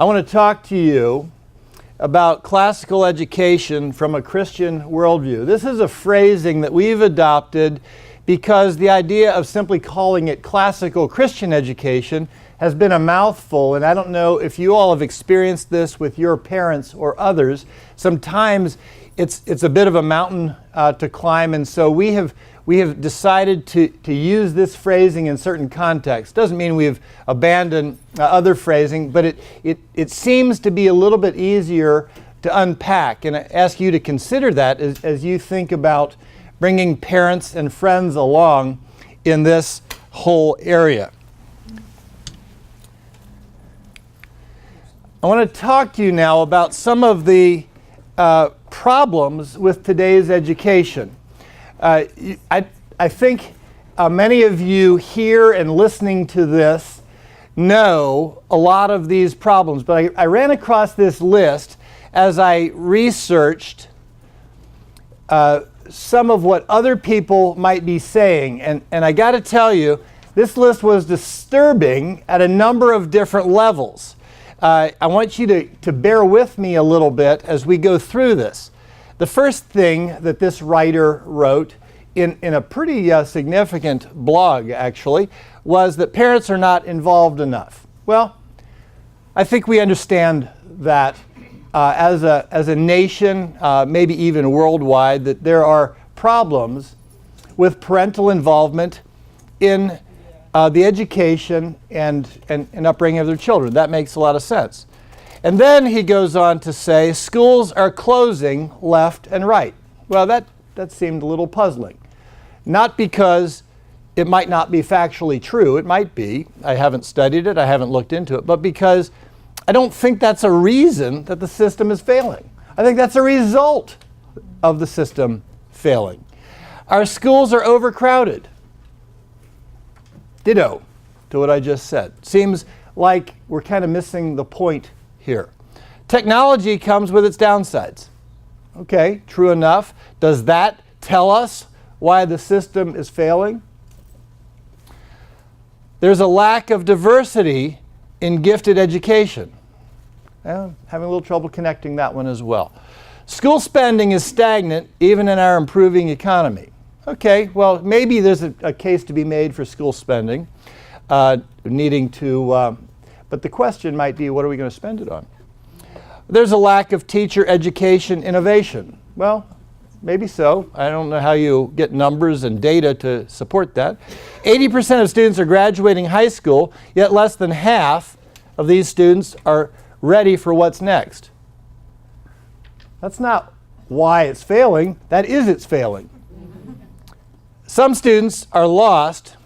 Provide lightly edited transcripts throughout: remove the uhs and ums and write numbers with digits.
I want to talk to you about classical education from a Christian worldview. This is a phrasing that we've adopted because the idea of simply calling it classical Christian education has been a mouthful, and I don't know if you all have experienced this with your parents or others. Sometimes it's a bit of a mountain to climb, and so we have decided to use this phrasing in certain contexts. Doesn't mean we've abandoned other phrasing, but it seems to be a little bit easier to unpack. And I ask you to consider that as you think about bringing parents and friends along in this whole area. I want to talk to you now about some of the problems with today's education. I think many of you here and listening to this know a lot of these problems, but I ran across this list as I researched some of what other people might be saying, and I got to tell you, this list was disturbing at a number of different levels. I want you to bear with me a little bit as we go through this. The first thing that this writer wrote in a pretty significant blog, actually, was that parents are not involved enough. Well, I think we understand that as a nation, maybe even worldwide, that there are problems with parental involvement in the education and upbringing of their children. That makes a lot of sense. And then he goes on to say, schools are closing left and right. Well, that seemed a little puzzling. Not because it might not be factually true, it might be. I haven't studied it, I haven't looked into it, but because I don't think that's a reason that the system is failing. I think that's a result of the system failing. Our schools are overcrowded. Ditto to what I just said. Seems like we're kind of missing the point here. Technology comes with its downsides. Okay, true enough. Does that tell us why the system is failing? There's a lack of diversity in gifted education. Having a little trouble connecting that one as well. School spending is stagnant even in our improving economy. Okay, well, maybe there's a case to be made for school spending, needing to, but the question might be, what are we going to spend it on? There's a lack of teacher education innovation. Well, maybe so. I don't know how you get numbers and data to support that. 80% of students are graduating high school, yet less than half of these students are ready for what's next. That's not why it's failing. That is it's failing. Some students are lost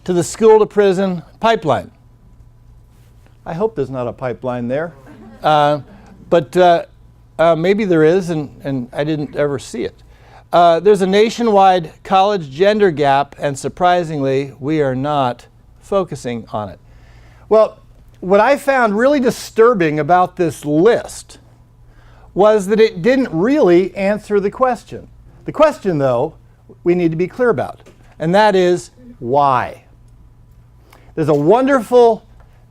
to the school-to-prison pipeline. I hope there's not a pipeline there. But maybe there is, and I didn't ever see it. There's a nationwide college gender gap, and surprisingly, we are not focusing on it. Well, what I found really disturbing about this list was that it didn't really answer the question. The question, though, we need to be clear about, and that is why. There's a wonderful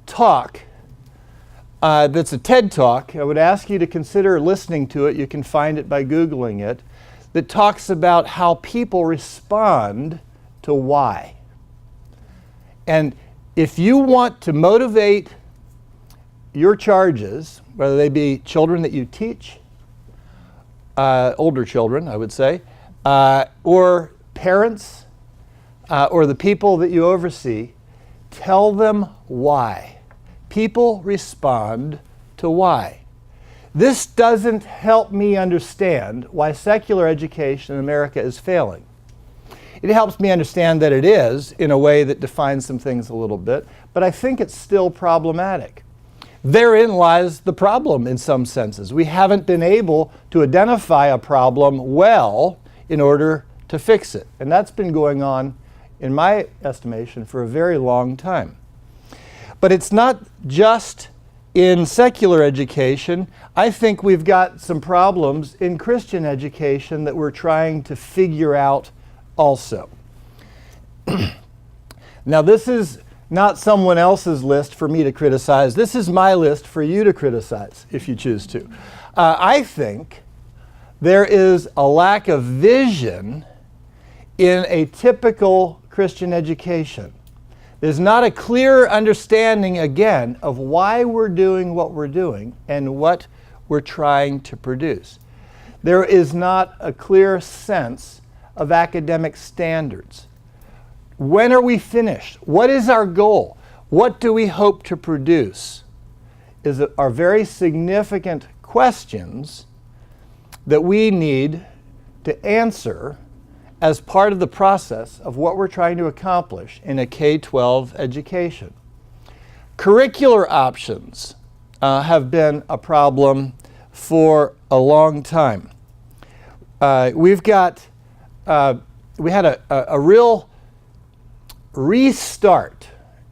talk that's a TED Talk. I would ask you to consider listening to it. You can find it by Googling it. That talks about how people respond to why. And if you want to motivate your charges, whether they be children that you teach, older children, I would say, or parents, or the people that you oversee, tell them why. People respond to why. This doesn't help me understand why secular education in America is failing. It helps me understand that it is in a way that defines some things a little bit, but I think it's still problematic. Therein lies the problem in some senses. We haven't been able to identify a problem well in order to fix it. And that's been going on, in my estimation, for a very long time. But it's not just in secular education. I think we've got some problems in Christian education that we're trying to figure out also. Now, this is not someone else's list for me to criticize. This is my list for you to criticize if you choose to. I think there is a lack of vision in a typical Christian education. There's not a clear understanding, again, of why we're doing what we're doing and what we're trying to produce. There is not a clear sense of academic standards. When are we finished? What is our goal? What do we hope to produce? Are very significant questions that we need to answer as part of the process of what we're trying to accomplish in a K-12 education. Curricular options have been a problem for a long time. We had a real restart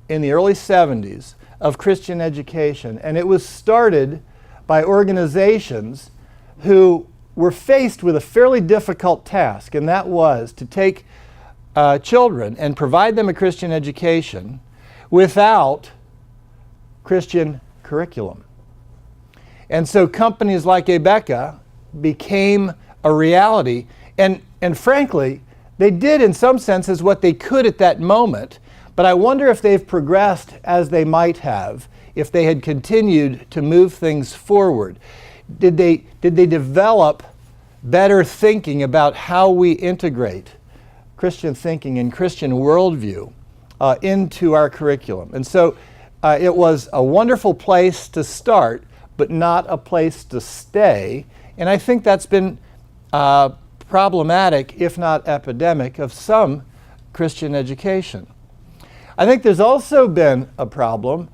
in the early 70s of Christian education, and it was started by organizations who were faced with a fairly difficult task, and that was to take children and provide them a Christian education without Christian curriculum. And so companies like Abeka became a reality, and frankly, they did in some senses what they could at that moment, but I wonder if they've progressed as they might have if they had continued to move things forward. Did they develop better thinking about how we integrate Christian thinking and Christian worldview into our curriculum? And so it was a wonderful place to start, but not a place to stay. And I think that's been problematic, if not epidemic, of some Christian education. I think there's also been a problem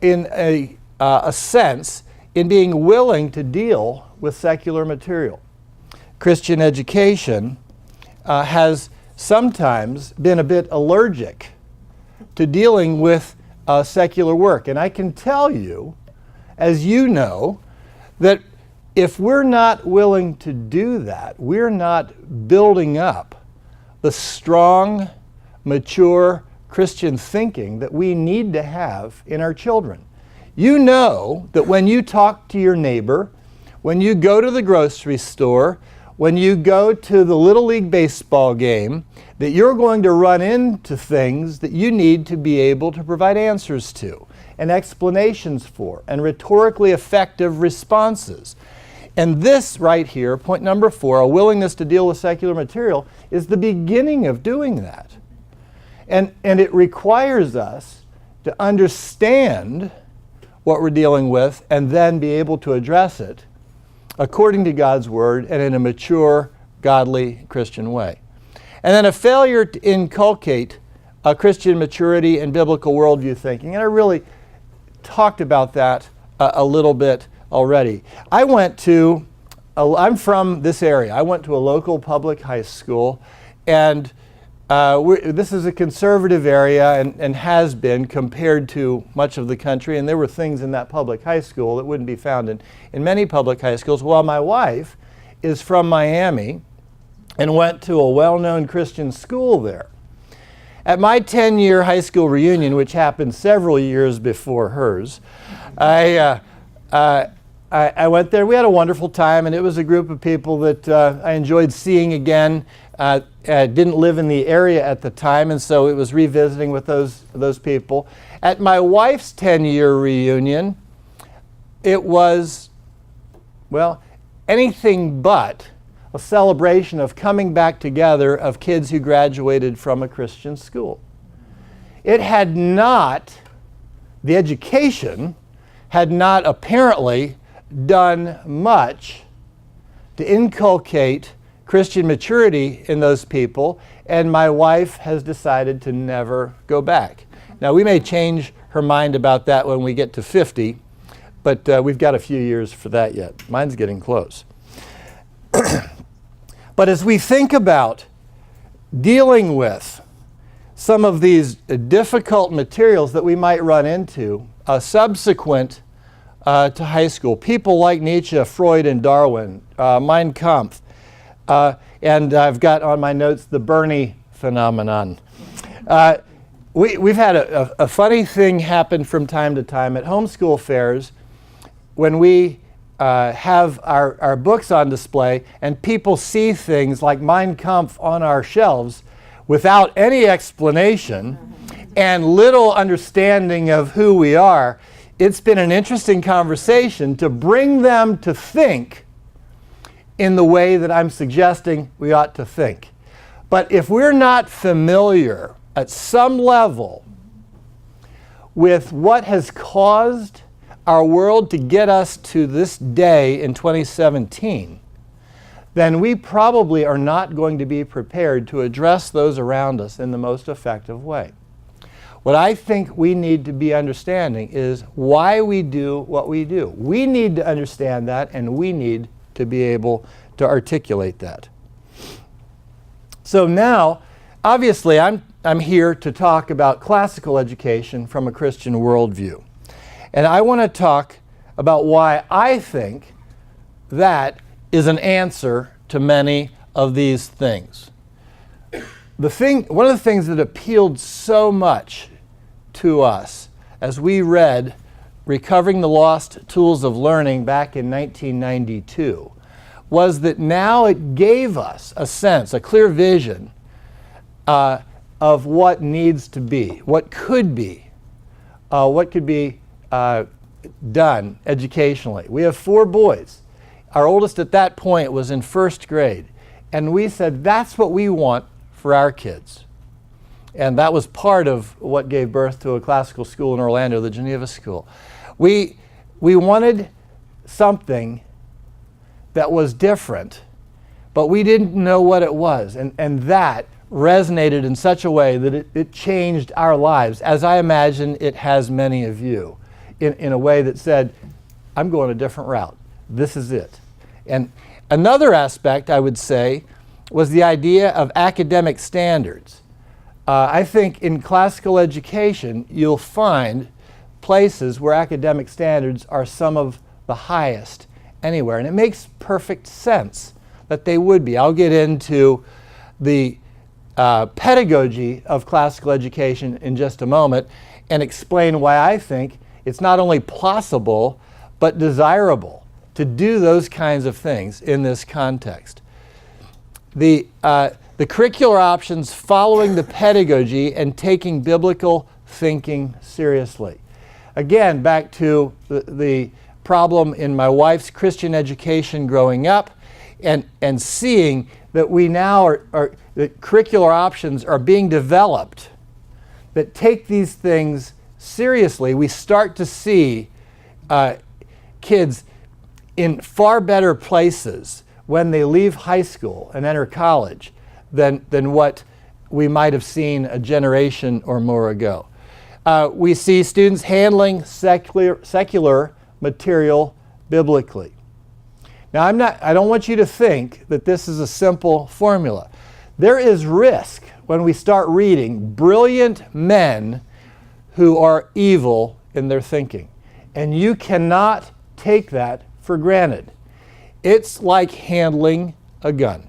in a sense in being willing to deal with secular material. Christian education has sometimes been a bit allergic to dealing with secular work. And I can tell you, as you know, that if we're not willing to do that, we're not building up the strong, mature Christian thinking that we need to have in our children. You know that when you talk to your neighbor, when you go to the grocery store, when you go to the Little League baseball game, that you're going to run into things that you need to be able to provide answers to and explanations for and rhetorically effective responses. And this right here, point number 4, a willingness to deal with secular material, is the beginning of doing that. And it requires us to understand what we're dealing with and then be able to address it according to God's Word and in a mature, godly Christian way. And then a failure to inculcate Christian maturity and biblical worldview thinking. And I really talked about that a little bit already. I'm from this area. I went to a local public high school, and this is a conservative area and has been compared to much of the country, and there were things in that public high school that wouldn't be found in many public high schools. Well, my wife is from Miami and went to a well-known Christian school there. At my 10-year high school reunion, which happened several years before hers, I went there. We had a wonderful time, and it was a group of people that I enjoyed seeing again. I didn't live in the area at the time, and so it was revisiting with those people. At my wife's 10-year reunion, it was, well, anything but a celebration of coming back together of kids who graduated from a Christian school. It had not, the education had not apparently done much to inculcate Christian maturity in those people, and my wife has decided to never go back. Now, we may change her mind about that when we get to 50, but we've got a few years for that yet. Mine's getting close. But as we think about dealing with some of these difficult materials that we might run into subsequent to high school, people like Nietzsche, Freud, and Darwin, Mein Kampf, and I've got on my notes the Bernie phenomenon. We've had a funny thing happen from time to time at homeschool fairs when we have our books on display and people see things like Mein Kampf on our shelves without any explanation and little understanding of who we are. It's been an interesting conversation to bring them to think in the way that I'm suggesting we ought to think. But if we're not familiar at some level with what has caused our world to get us to this day in 2017, then we probably are not going to be prepared to address those around us in the most effective way. What I think we need to be understanding is why we do what we do. We need to understand that, and we need to be able to articulate that. So now, obviously, I'm here to talk about classical education from a Christian worldview. And I want to talk about why I think that is an answer to many of these things. One of the things that appealed so much to us as we read Recovering the Lost Tools of Learning back in 1992 was that now it gave us a sense, a clear vision of what needs to be, what could be done educationally. We have 4 boys. Our oldest at that point was in 1st grade. And we said, that's what we want for our kids. And that was part of what gave birth to a classical school in Orlando, the Geneva School. We wanted something that was different, but we didn't know what it was. And that resonated in such a way that it changed our lives, as I imagine it has many of you, in a way that said, I'm going a different route. This is it. And another aspect, I would say, was the idea of academic standards. I think in classical education, you'll find places where academic standards are some of the highest anywhere. And it makes perfect sense that they would be. I'll get into the pedagogy of classical education in just a moment and explain why I think it's not only possible, but desirable to do those kinds of things in this context. The curricular options following the pedagogy and taking biblical thinking seriously. Again, back to the problem in my wife's Christian education growing up and seeing that we now that curricular options are being developed that take these things seriously. We start to see kids in far better places when they leave high school and enter college than what we might have seen a generation or more ago. We see students handling secular material biblically. Now, I don't want you to think that this is a simple formula. There is risk when we start reading brilliant men who are evil in their thinking. And you cannot take that for granted. It's like handling a gun.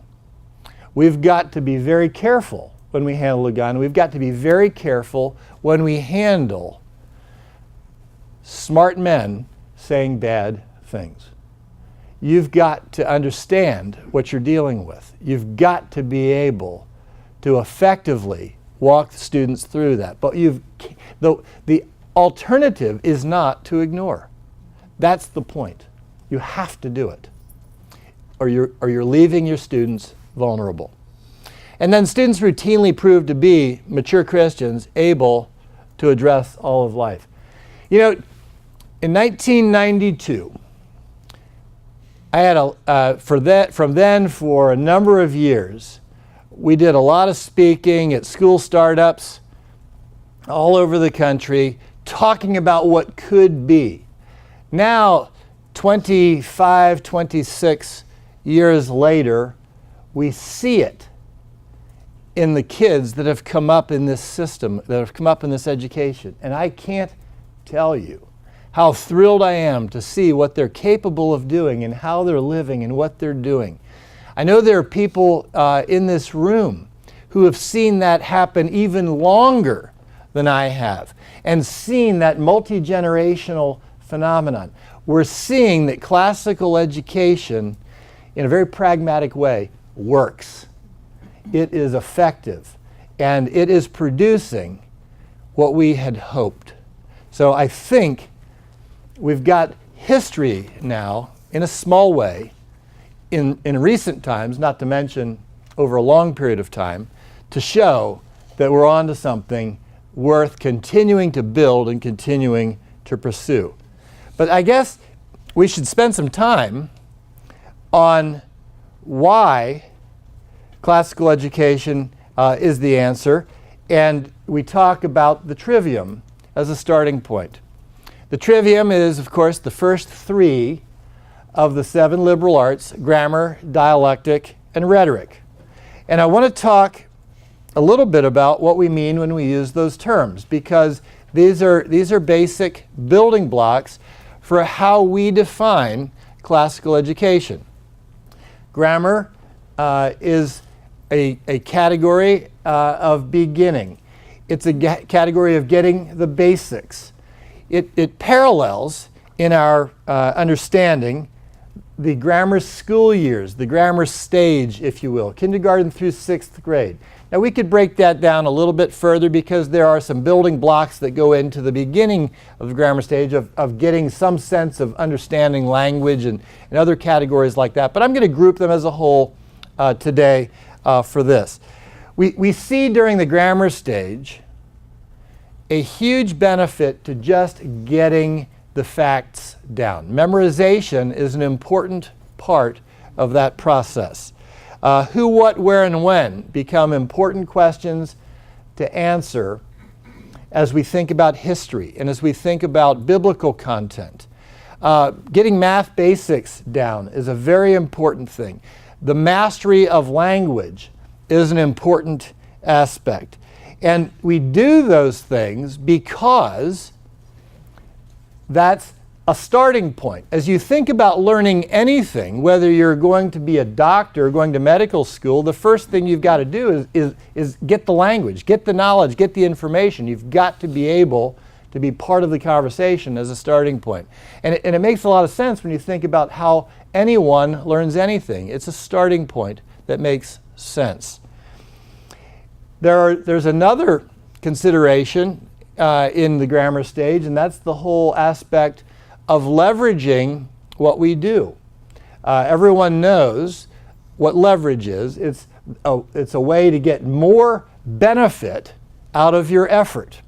We've got to be very careful when we handle a gun. We've got to be very careful when we handle smart men saying bad things. You've got to understand what you're dealing with. You've got to be able to effectively walk the students through that. But the alternative is not to ignore. That's the point. You have to do it, or you're leaving your students vulnerable. And then students routinely prove to be mature Christians able to address all of life. You know, in 1992, I had from then for a number of years, we did a lot of speaking at school startups all over the country, talking about what could be. Now, 25, 26 years later, we see it in the kids that have come up in this system, that have come up in this education. And I can't tell you how thrilled I am to see what they're capable of doing and how they're living and what they're doing. I know there are people in this room who have seen that happen even longer than I have, and seen that multi-generational phenomenon. We're seeing that classical education, in a very pragmatic way, works. It is effective, and it is producing what we had hoped. So I think we've got history now, in a small way, in recent times, not to mention over a long period of time, to show that we're on to something worth continuing to build and continuing to pursue. But I guess we should spend some time on why classical education is the answer, and we talk about the Trivium as a starting point. The Trivium is, of course, the first three of the 7 liberal arts: grammar, dialectic, and rhetoric. And I want to talk a little bit about what we mean when we use those terms, because these are basic building blocks for how we define classical education. Grammar is a category of beginning. It's a category of getting the basics. It parallels, in our understanding, the grammar school years, the grammar stage, if you will, kindergarten through 6th grade. Now, we could break that down a little bit further, because there are some building blocks that go into the beginning of the grammar stage of getting some sense of understanding language and other categories like that. But I'm going to group them as a whole today for this. We see during the grammar stage a huge benefit to just getting the facts down. Memorization is an important part of that process. Who, what, where, and when become important questions to answer as we think about history and as we think about biblical content. Getting math basics down is a very important thing. The mastery of language is an important aspect. And we do those things because that's a starting point. As you think about learning anything, whether you're going to be a doctor or going to medical school, the first thing you've got to do is get the language, get the knowledge, get the information. You've got to be able to be part of the conversation as a starting point. And it makes a lot of sense when you think about how anyone learns anything. It's a starting point that makes sense. There's another consideration in the grammar stage, and that's the whole aspect of leveraging what we do. Everyone knows what leverage is. It's a way to get more benefit out of your effort.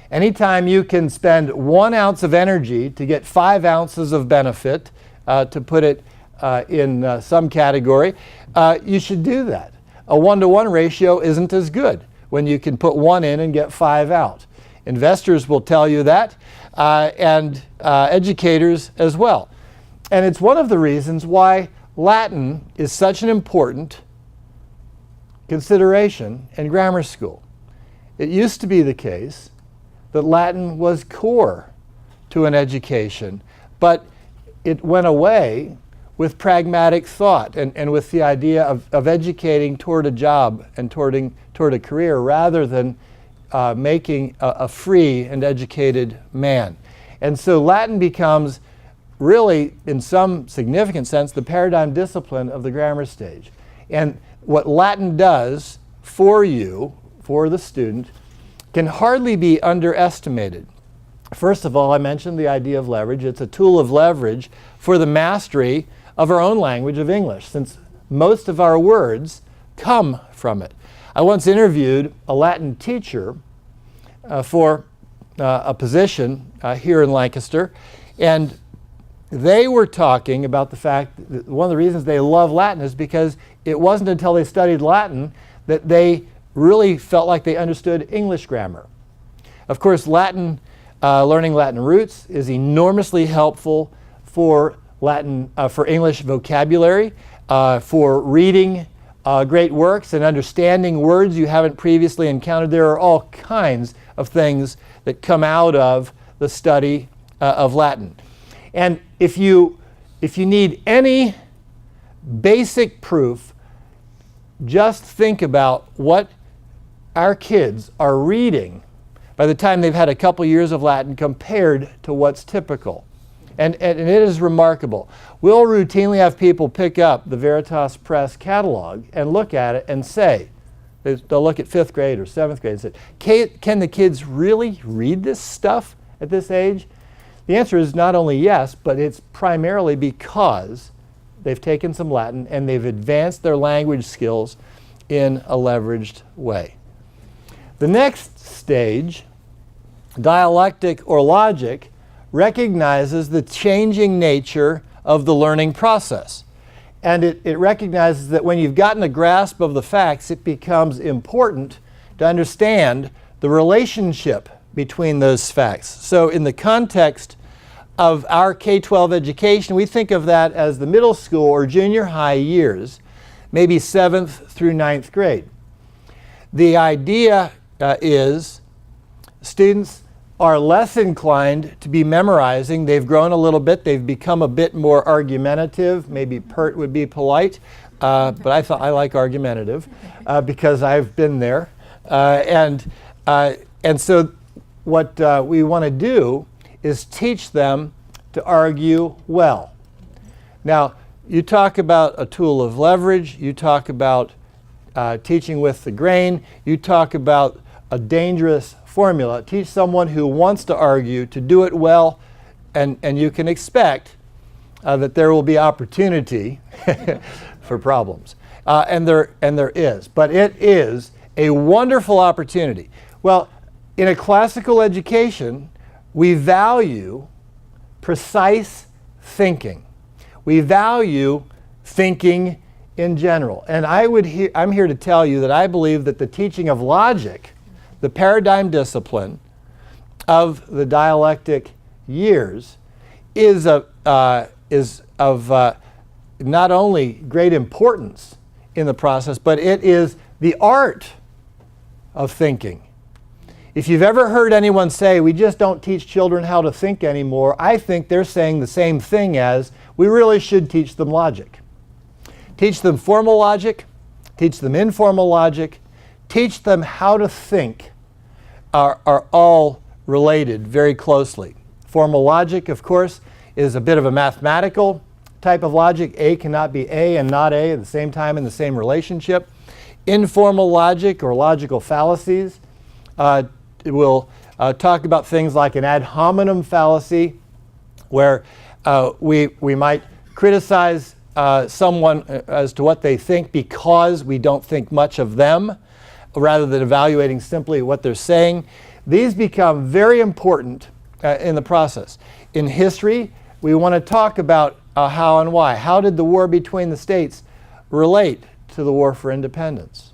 Anytime you can spend 1 ounce of energy to get 5 ounces of benefit, to put it in some category, you should do that. A 1-to-1 ratio isn't as good when you can put 1 in and get 5 out. Investors will tell you that, and educators as well. And it's one of the reasons why Latin is such an important consideration in grammar school. It used to be the case that Latin was core to an education, but it went away with pragmatic thought and with the idea of educating toward a job and toward a career, rather than making a free and educated man. And so Latin becomes really, in some significant sense, the paradigm discipline of the grammar stage. And what Latin does for you, for the student, can hardly be underestimated. First of all, I mentioned the idea of leverage. It's a tool of leverage for the mastery of our own language of English, since most of our words come from it. I once interviewed a Latin teacher for a position here in Lancaster, and they were talking about the fact that one of the reasons they love Latin is because it wasn't until they studied Latin that they really felt like they understood English grammar. Of course, Latin, learning Latin roots is enormously helpful for for English vocabulary, for reading great works and understanding words you haven't previously encountered. There are all kinds of things that come out of the study of Latin. And if you need any basic proof, just think about what our kids are reading by the time they've had a couple years of Latin compared to what's typical. And it is remarkable. We'll routinely have people pick up the Veritas Press catalog and look at it and say, they'll look at 5th grade or 7th grade and say, can the kids really read this stuff at this age? The answer is not only yes, but it's primarily because they've taken some Latin and they've advanced their language skills in a leveraged way. The next stage, dialectic or logic, recognizes the changing nature of the learning process. And it recognizes that when you've gotten a grasp of the facts, it becomes important to understand the relationship between those facts. So in the context of our K-12 education, we think of that as the middle school or junior high years, maybe 7th through 9th grade. The idea is students are less inclined to be memorizing. They've grown a little bit. They've become a bit more argumentative. Maybe pert would be polite, but I like argumentative because I've been there. And so what we want to do is teach them to argue well. Now, you talk about a tool of leverage. You talk about teaching with the grain. You talk about a dangerous formula. Teach someone who wants to argue to do it well, and you can expect that there will be opportunity for problems. And there is. But it is a wonderful opportunity. Well, in a classical education, we value precise thinking. We value thinking in general. And I'm here to tell you that I believe that the teaching of logic, the paradigm discipline of the dialectic years, is of not only great importance in the process, but it is the art of thinking. If you've ever heard anyone say, we just don't teach children how to think anymore, I think they're saying the same thing as, we really should teach them logic. Teach them formal logic, teach them informal logic, teach them how to think are all related very closely. Formal logic, of course, is a bit of a mathematical type of logic. A cannot be A and not A at the same time in the same relationship. Informal logic or logical fallacies will talk about things like an ad hominem fallacy, where we might criticize someone as to what they think because we don't think much of them, rather than evaluating simply what they're saying. These become very important in the process. In history, we want to talk about how and why. How did the war between the states relate to the war for independence?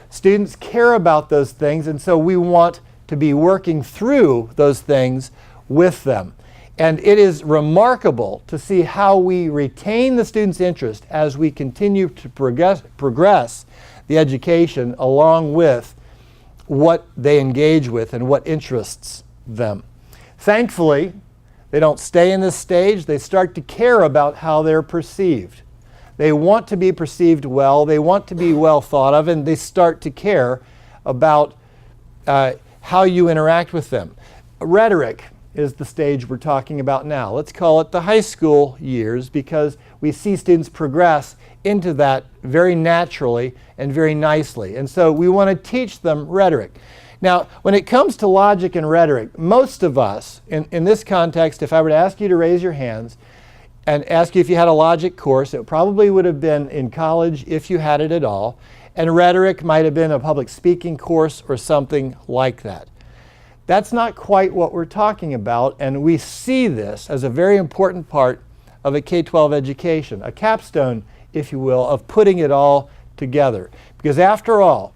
Students care about those things, and so we want to be working through those things with them. And it is remarkable to see how we retain the students' interest as we continue to progress the education along with what they engage with and what interests them. Thankfully, they don't stay in this stage. They start to care about how they're perceived. They want to be perceived well. They want to be well thought of, and they start to care about how you interact with them. Rhetoric is the stage we're talking about now. Let's call it the high school years, because we see students progress into that very naturally and very nicely. And so we want to teach them rhetoric. Now, when it comes to logic and rhetoric, most of us, in this context, if I were to ask you to raise your hands and ask you if you had a logic course, it probably would have been in college if you had it at all, and rhetoric might have been a public speaking course or something like that. That's not quite what we're talking about, and we see this as a very important part of a K-12 education, a capstone, if you will, of putting it all together. Because after all,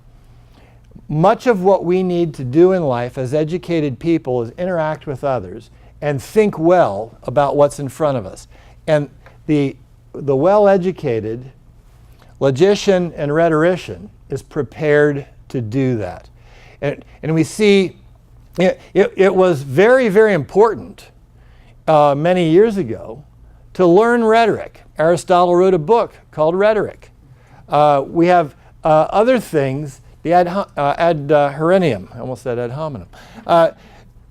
much of what we need to do in life as educated people is interact with others and think well about what's in front of us. And the well-educated logician and rhetorician is prepared to do that. And we see it was very, very important many years ago to learn rhetoric. Aristotle wrote a book called Rhetoric. We have other things the ad hominum, I almost said ad hominem,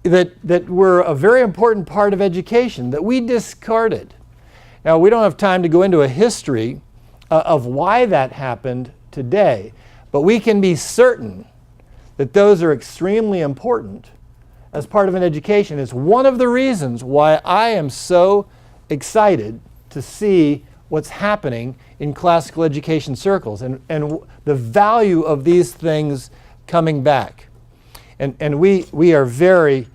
that were a very important part of education that we discarded. Now, we don't have time to go into a history of why that happened today, but we can be certain that those are extremely important as part of an education. It's one of the reasons why I am so excited to see what's happening in classical education circles and the value of these things coming back. And we are very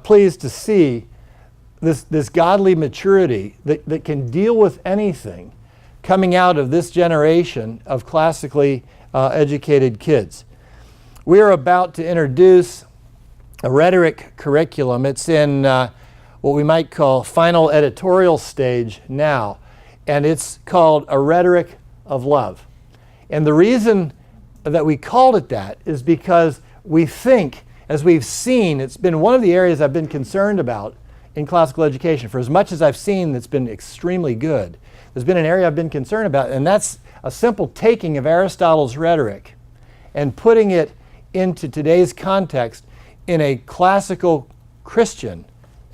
pleased to see this godly maturity that can deal with anything coming out of this generation of classically educated kids. We are about to introduce a rhetoric curriculum. It's in what we might call final editorial stage now, and it's called A Rhetoric of Love. And the reason that we called it that is because we think, as we've seen, it's been one of the areas I've been concerned about in classical education. For as much as I've seen that's been extremely good, there's been an area I've been concerned about, and that's a simple taking of Aristotle's rhetoric and putting it into today's context in a classical Christian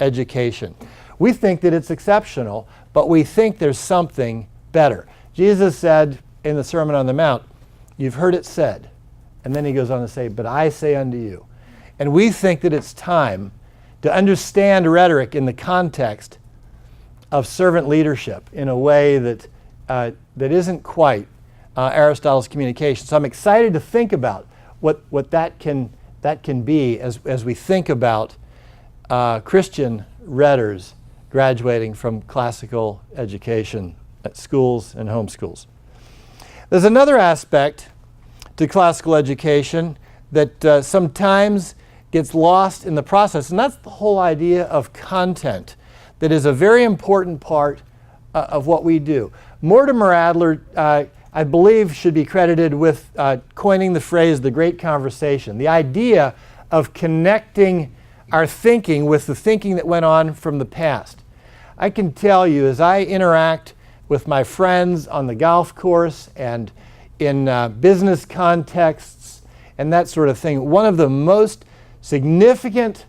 education. We think that it's exceptional, but we think there's something better. Jesus said in the Sermon on the Mount, "You've heard it said," and then he goes on to say, "But I say unto you." And we think that it's time to understand rhetoric in the context of servant leadership in a way that isn't quite Aristotle's communication. So I'm excited to think about what that can be as we think about Christian rhetors graduating from classical education at schools and homeschools. There's another aspect to classical education that sometimes gets lost in the process, and that's the whole idea of content that is a very important part of what we do. Mortimer Adler, I believe, should be credited with coining the phrase the great conversation, the idea of connecting our thinking with the thinking that went on from the past. I can tell you, as I interact with my friends on the golf course and in business contexts and that sort of thing, one of the most significant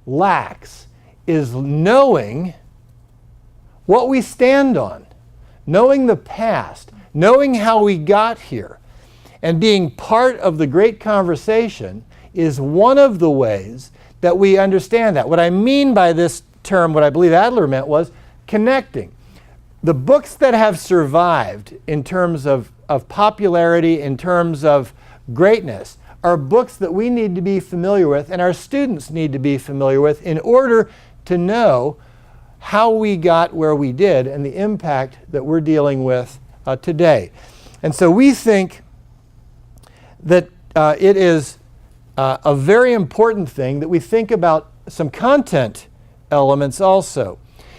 lacks is knowing what we stand on, knowing the past, knowing how we got here, and being part of the great conversation is one of the ways that we understand that. What I mean by this term, what I believe Adler meant, was connecting. The books that have survived in terms of popularity, in terms of greatness, are books that we need to be familiar with and our students need to be familiar with in order to know how we got where we did and the impact that we're dealing with today. And so we think that it is a very important thing that we think about some content elements also.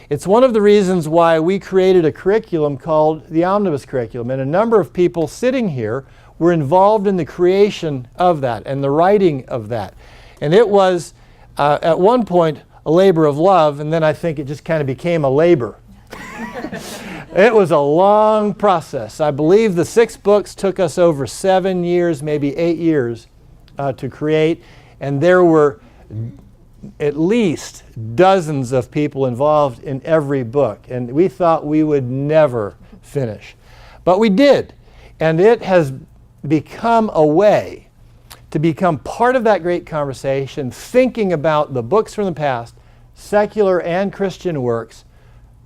It's one of the reasons why we created a curriculum called the Omnibus Curriculum, and a number of people sitting here were involved in the creation of that and the writing of that. And it was at one point a labor of love, and then I think it just kind of became a labor. It was a long process. I believe the 6 books took us over 7 years, maybe 8 years to create, and there were at least dozens of people involved in every book, and we thought we would never finish. But we did, and it has become a way to become part of that great conversation, thinking about the books from the past, secular and Christian works,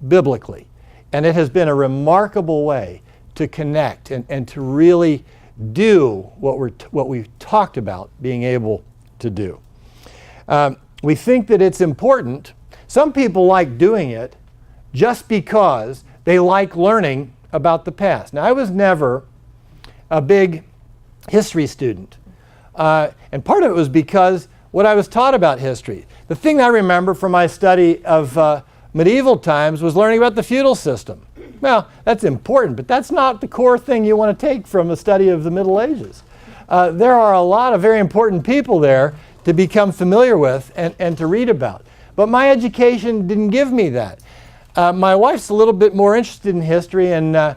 biblically. And it has been a remarkable way to connect and to really do what we've talked about being able to do. We think that it's important. Some people like doing it just because they like learning about the past. Now, I was never a big history student. And part of it was because what I was taught about history. The thing I remember from my study of medieval times was learning about the feudal system. Well, that's important, but that's not the core thing you want to take from a study of the Middle Ages. There are a lot of very important people there to become familiar with and to read about. But my education didn't give me that. My wife's a little bit more interested in history, and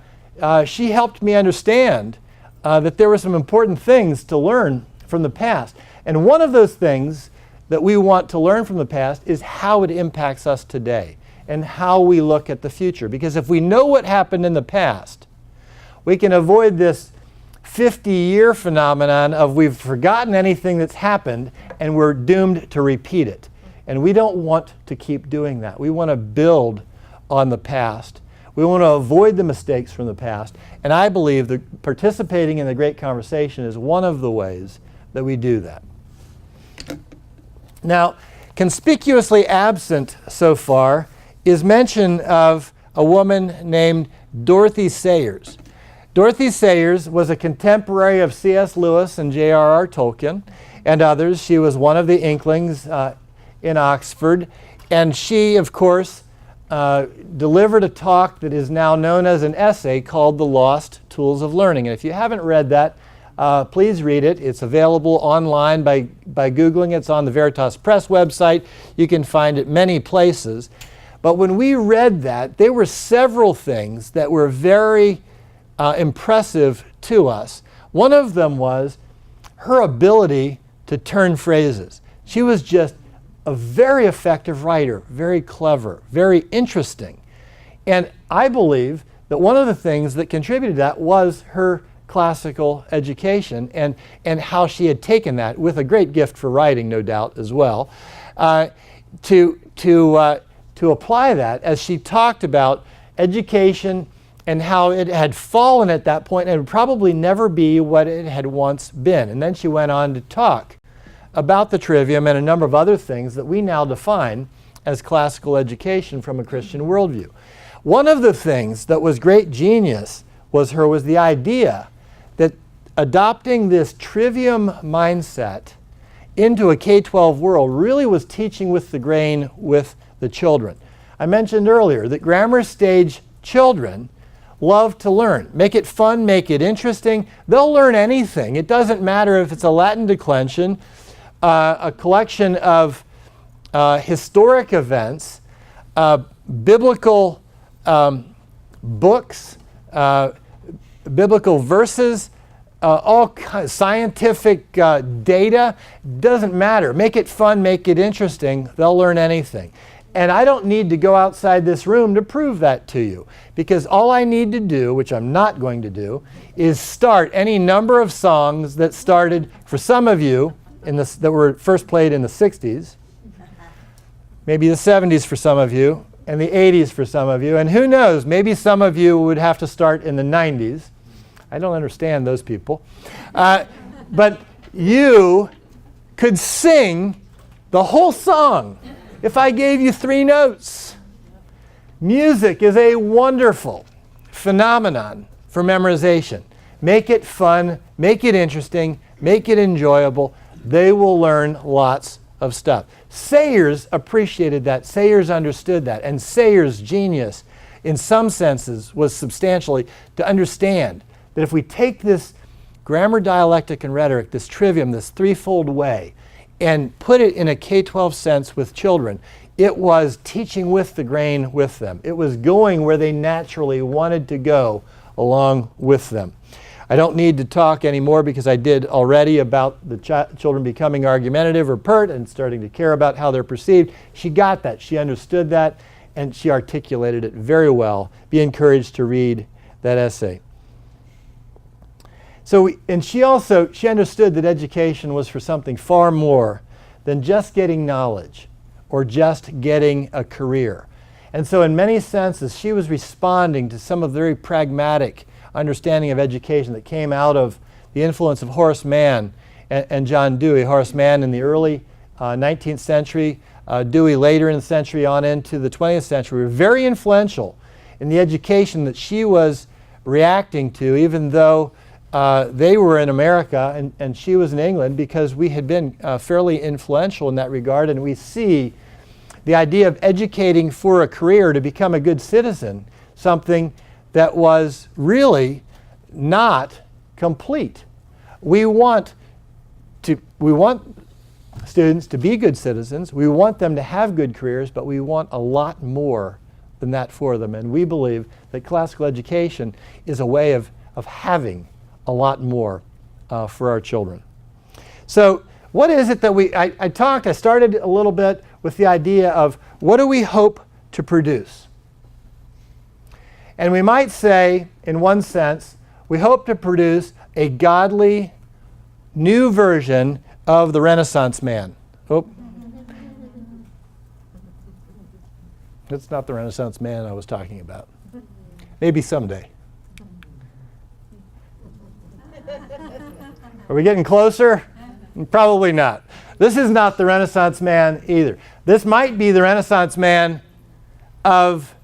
she helped me understand that there were some important things to learn from the past. And one of those things that we want to learn from the past is how it impacts us today and how we look at the future. Because if we know what happened in the past, we can avoid this 50-year phenomenon of we've forgotten anything that's happened and we're doomed to repeat it. And we don't want to keep doing that. We want to build on the past. We want to avoid the mistakes from the past. And I believe that participating in the Great Conversation is one of the ways that we do that. Now, conspicuously absent so far is mention of a woman named Dorothy Sayers. Dorothy Sayers was a contemporary of C.S. Lewis and J.R.R. Tolkien and others. She was one of the Inklings in Oxford. And she, of course, delivered a talk that is now known as an essay called The Lost Tools of Learning. And if you haven't read that, please read it. It's available online by Googling. It's on the Veritas Press website. You can find it many places. But when we read that, there were several things that were very impressive to us. One of them was her ability to turn phrases. She was just a very effective writer, very clever, very interesting. And I believe that one of the things that contributed to that was her classical education and how she had taken that, with a great gift for writing, no doubt, as well, to apply that as she talked about education and how it had fallen at that point and would probably never be what it had once been. And then she went on to talk about the Trivium and a number of other things that we now define as classical education from a Christian worldview. One of the things that was great genius was the idea that adopting this Trivium mindset into a K-12 world really was teaching with the grain with the children. I mentioned earlier that grammar stage children love to learn. Make it fun, make it interesting. They'll learn anything. It doesn't matter if it's a Latin declension, a collection of historic events, biblical books, biblical verses, all scientific data. Doesn't matter. Make it fun, make it interesting. They'll learn anything. And I don't need to go outside this room to prove that to you, because all I need to do, which I'm not going to do, is start any number of songs that started, for some of you, that were first played in the 60s, maybe the 70s for some of you, and the 80s for some of you, and who knows, maybe some of you would have to start in the 90s. I don't understand those people. But you could sing the whole song if I gave you 3 notes. Music is a wonderful phenomenon for memorization. Make it fun, make it interesting, make it enjoyable. They will learn lots of stuff. Sayers appreciated that. Sayers understood that. And Sayers' genius, in some senses, was substantially to understand that if we take this grammar, dialectic, and rhetoric, this trivium, this threefold way, and put it in a K-12 sense with children, it was teaching with the grain with them. It was going where they naturally wanted to go along with them. I don't need to talk anymore because I did already about the children becoming argumentative or pert and starting to care about how they're perceived. She got that. She understood that, and she articulated it very well. Be encouraged to read that essay. She understood that education was for something far more than just getting knowledge or just getting a career. And so in many senses, she was responding to some of the very pragmatic understanding of education that came out of the influence of Horace Mann and John Dewey. Horace Mann in the early 19th century, Dewey later in the century on into the 20th century, were very influential in the education that she was reacting to, even though they were in America and she was in England, because we had been fairly influential in that regard. And we see the idea of educating for a career to become a good citizen, something that was really not complete. We want students to be good citizens. We want them to have good careers, but we want a lot more than that for them. And we believe that classical education is a way of having a lot more for our children. So what is it that I started a little bit with the idea of what do we hope to produce? And we might say, in one sense, we hope to produce a godly new version of the Renaissance man. Oh. That's not the Renaissance man I was talking about. Maybe someday. Are we getting closer? Probably not. This is not the Renaissance man either. This might be the Renaissance man of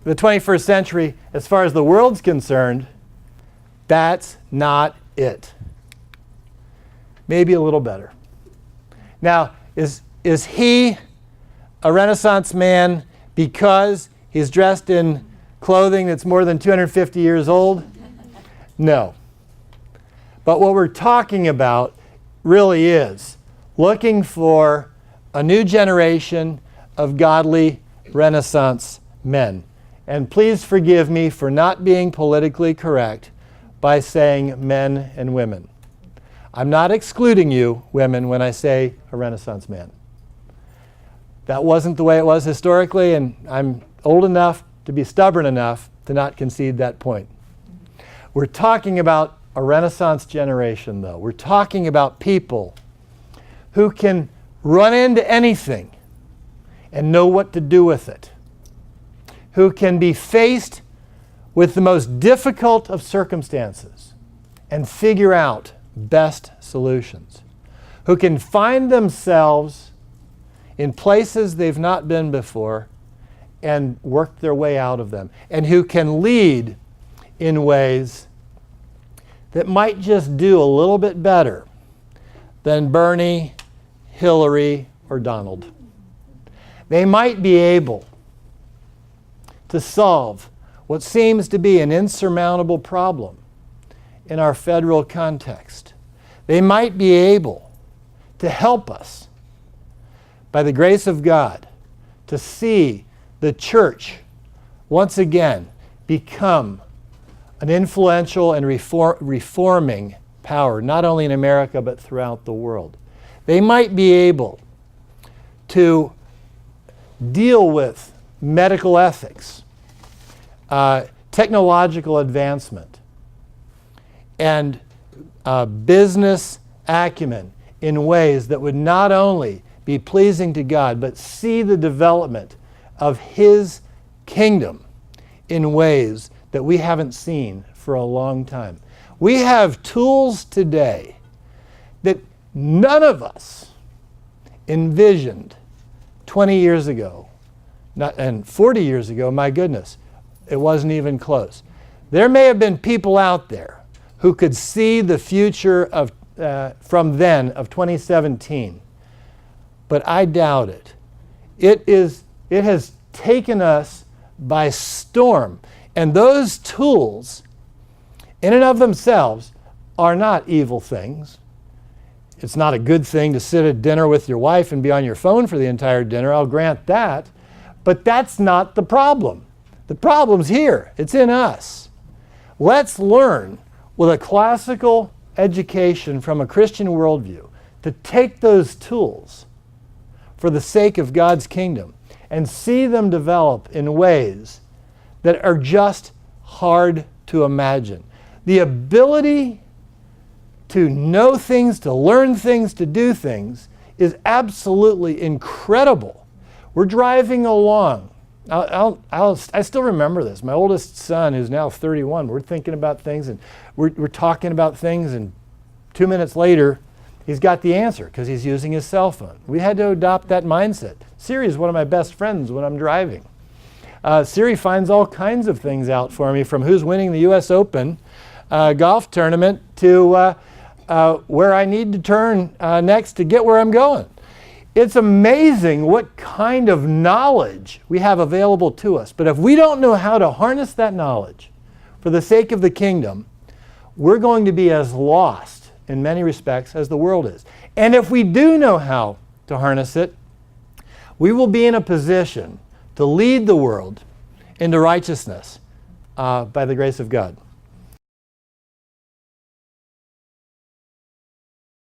the 21st century as far as the world's concerned. That's not it. Maybe a little better. Now, is he a Renaissance man because he's dressed in clothing that's more than 250 years old? No. But what we're talking about really is looking for a new generation of godly Renaissance men. And please forgive me for not being politically correct by saying men and women. I'm not excluding you, women, when I say a Renaissance man. That wasn't the way it was historically, and I'm old enough to be stubborn enough to not concede that point. We're talking about a Renaissance generation, though. We're talking about people who can run into anything and know what to do with it, who can be faced with the most difficult of circumstances and figure out best solutions, who can find themselves in places they've not been before and work their way out of them, and who can lead in ways that might just do a little bit better than Bernie, Hillary, or Donald. They might be able to solve what seems to be an insurmountable problem in our federal context. They might be able to help us, by the grace of God, to see the church once again become an influential and reforming power, not only in America but throughout the world. They might be able to deal with medical ethics, technological advancement, and business acumen in ways that would not only be pleasing to God, but see the development of His kingdom in ways that we haven't seen for a long time. We have tools today that none of us envisioned 20 years ago, and 40 years ago, my goodness, it wasn't even close. There may have been people out there who could see the future of from then of 2017, but I doubt it. It has taken us by storm. And those tools, in and of themselves, are not evil things. It's not a good thing to sit at dinner with your wife and be on your phone for the entire dinner, I'll grant that. But that's not the problem. The problem's here. It's in us. Let's learn with a classical education from a Christian worldview to take those tools for the sake of God's kingdom and see them develop in ways that are just hard to imagine. The ability to know things, to learn things, to do things is absolutely incredible. We're driving along. I still remember this. My oldest son, who's now 31, we're thinking about things and we're talking about things, and 2 minutes later, he's got the answer because he's using his cell phone. We had to adopt that mindset. Siri is one of my best friends when I'm driving. Siri finds all kinds of things out for me, from who's winning the U.S. Open golf tournament to where I need to turn next to get where I'm going. It's amazing what kind of knowledge we have available to us. But if we don't know how to harness that knowledge for the sake of the kingdom, we're going to be as lost in many respects as the world is. And if we do know how to harness it, we will be in a position to lead the world into righteousness by the grace of God.